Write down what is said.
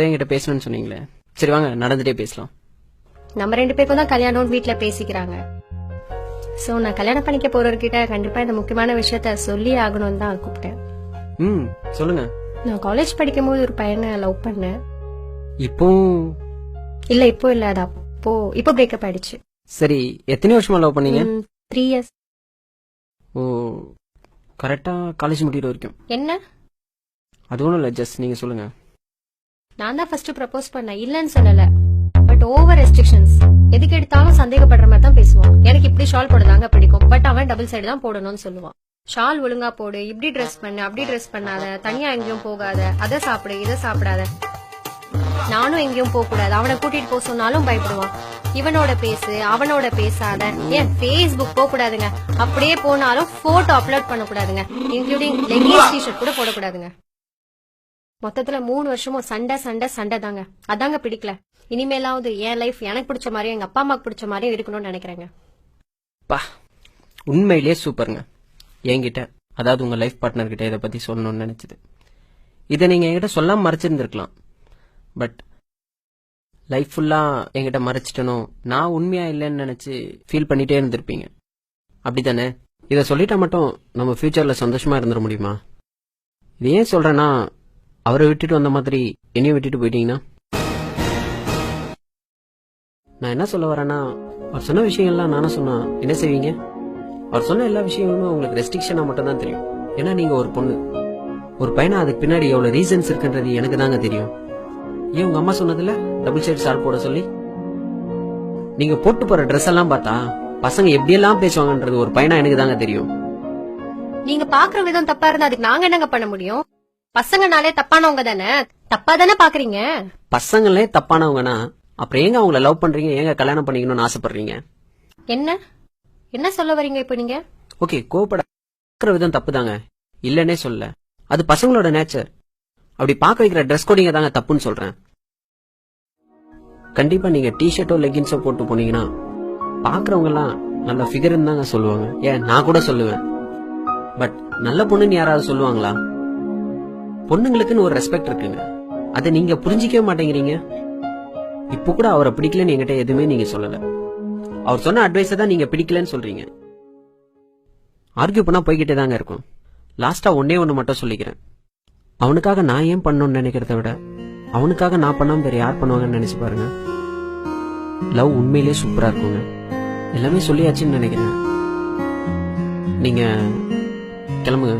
என்கிட்ட பேசணும்னு சொன்னீங்களே, சரி வாங்க நடந்துட்டே பேசலாம். நம்ம 2 பேருக்கும் தான் கல்யாணம் வீட்டுல பேசிக்கிறாங்க. சோ நான் கல்யாணம் பண்ணிக்க போறவர்கிட்ட கண்டிப்பா இந்த முக்கியமான விஷயத்த சொல்லி ஆகணும்னு தான் கூப்பிட்டேன். சொல்லுங்க. நான் காலேஜ் படிக்கும் போது ஒரு பையனை லவ் பண்ணேன். இப்போ இல்ல இப்போ இல்ல, அது இப்போ பிரேக்கப் ஆயிடுச்சு. சரி, எத்தனை வருஷமா லவ் பண்ணீங்க? 3 years. ஓ, கரெக்டா காலேஜ் முடிக்கிற வரைக்கும். என்ன? அது ஒண்ணும் இல்ல, ஜஸ்ட் நீங்க சொல்லுங்க. நான் தான் ஃபர்ஸ்ட் ப்ரப்போஸ் பண்ணேன், இல்லன்னு சொல்லல. But over restrictions. எதுக்கு எடுத்தாலும் சந்தேகப்படுற மாதிரி தான் பேசுவான். எனக்கு இப்படி ஷால் போடுதாங்க பிடிக்கும், பட் அவன் டபுள் சைடு தான் போடணும்னு சொல்லுவான். ஷால் ஒழுங்கா போடு, இப்படி ட்ரெஸ் பண்ணு, அப்படி ட்ரெஸ் பண்ணாத, தனியா எங்கேயும் போகாத, அதை சாப்பிடு, இதை சாப்பிடாத. நானும் எங்கேயும் போக கூடாது, அவனை கூட்டிட்டு போக சொன்னாலும் பயப்படுவான். இவனோட பேசு, அவனோட பேசாத, ஏன் Facebook போக கூடாதுங்க. அப்படியே போனாலும் போட்டோ அப்லோட் பண்ண கூடாதுங்க, இன்க்ளூடிங் லெகின்ஸ் டிஷர்ட் கூட போடக்கூடாதுங்க. மொத்தத்துல 3 வருஷமும் சண்டை சண்டை சண்டை தாங்க. அதாங்க பிடிக்கல. இனிமேலாவது என் லைஃப் எனக்கு பிடிச்ச மாதிரியும் எங்க அப்பா அம்மாக்கு பிடிச்ச மாதிரியும் இருக்கணும்னு நினைக்கிறேங்க. பா, உண்மையிலேயே சூப்பருங்க. என்கிட்ட, அதாவது உங்க லைஃப் பார்ட்னர் கிட்ட இதை பத்தி சொல்லணும்னு நினைச்சது. இதை நீங்க என்கிட்ட சொல்லாம மறைச்சிருந்திருக்கலாம். பட் லைஃப் ஃபுல்லா என்கிட்ட மறைச்சிட்டனும், நான் உண்மையா இல்லைன்னு நினைச்சு ஃபீல் பண்ணிட்டே இருந்திருப்பீங்க. அப்படித்தானே? இதை சொல்லிட்டா மட்டும் நம்ம ஃபியூச்சர்ல சந்தோஷமா இருந்துட முடியுமா? இது ஏன் சொல்றேன்னா, அவரை விட்டுட்டு வந்த மாதிரி என்னையும் விட்டுட்டு போயிட்டீங்கன்னா, நான் என்ன சொல்ல வரேன்னா, அவர் சொன்ன விஷயங்கள்லாம் நானும் சொன்னா என்ன செய்வீங்க? அவர் சொன்ன எல்லா விஷயங்களும் உங்களுக்கு ரெஸ்ட்ரிக்ஷனா மட்டும் தான் தெரியும். ஏன்னா நீங்க ஒரு பொண்ணு. ஒரு பையனா அதுக்கு பின்னாடி எவ்வளவு ரீசன்ஸ் இருக்குன்றது எனக்கு தாங்க தெரியும். ஏன் உங்க அம்மா சொன்னதுல டபுள் சைடு ஷால் போட சொல்லி? நீங்க போட்டு போற ட்ரெஸ் எல்லாம் பார்த்தா பசங்க எப்படியெல்லாம் பேசுவாங்கன்றது ஒரு பையனா எனக்கு தாங்க தெரியும். நீங்க பாக்குற விதம் தப்பா இருந்தா அதுக்கு நாங்க என்னங்க பண்ண முடியும்? பசங்கனாலே தப்பானவங்க தானே, தப்பா தானே பாக்குறீங்க. பசங்களே தப்பானவங்கன்னா அப்புறம் ஏங்க அவங்கள லவ் பண்றீங்க, ஏங்க கல்யாணம் பண்ணிக்கணும்னு ஆசைப்படுறீங்க? என்ன என்ன சொல்ல வரீங்க இப்ப நீங்க? ஓகே, கோபப்பட விதம் தப்பு தாங்க, இல்லன்னே சொல்ல. அது பசங்களோட நேச்சர். அப்படி பார்க்க வைக்கிற ட்ரெஸ் கோடிங்க தாங்க தப்புன்னு சொல்றேன். கண்டிப்பா நீங்க டிஷர்ட்டோ லெகின்ஸோ போட்டு போனீங்கன்னா பாக்குறவங்க எல்லாம் நல்ல ஃபிகர்னு தாங்க சொல்லுவாங்க. ஏன், நான் கூட சொல்லுவேன். பட் நல்ல பொண்ணுன்னு யாராவது சொல்லுவாங்களா? பொண்ணுங்களுக்குன்னு ஒரு ரெஸ்பெக்ட் இருக்குங்க, அதை நீங்க புரிஞ்சிக்கவே மாட்டேங்கிறீங்க. இப்ப கூட அவரை பிடிக்கலன்னு என்கிட்ட எதுவுமே நீங்க சொல்லல. அவர் சொன்ன அட்வைஸை தான் நீங்க பிடிக்கலன்னு சொல்றீங்க. ஆர்கியூ பண்ணா போய்கிட்டே தாங்க இருக்கும். லாஸ்டா ஒன்னே ஒண்ணு மட்டும் சொல்லிக்கிறேன். அவனுக்காக நான் ஏன் பண்ணணும்னு நினைக்கிறத விட அவனுக்காக நான் பண்ணாம வேற யார் பண்ணுவாங்கன்னு நினைச்சு பாருங்க. லவ் உண்மையிலேயே சூப்பரா இருக்குங்க. எல்லாமே சொல்லியாச்சுன்னு நினைக்கிறேன். நீங்க கிளம்புங்க.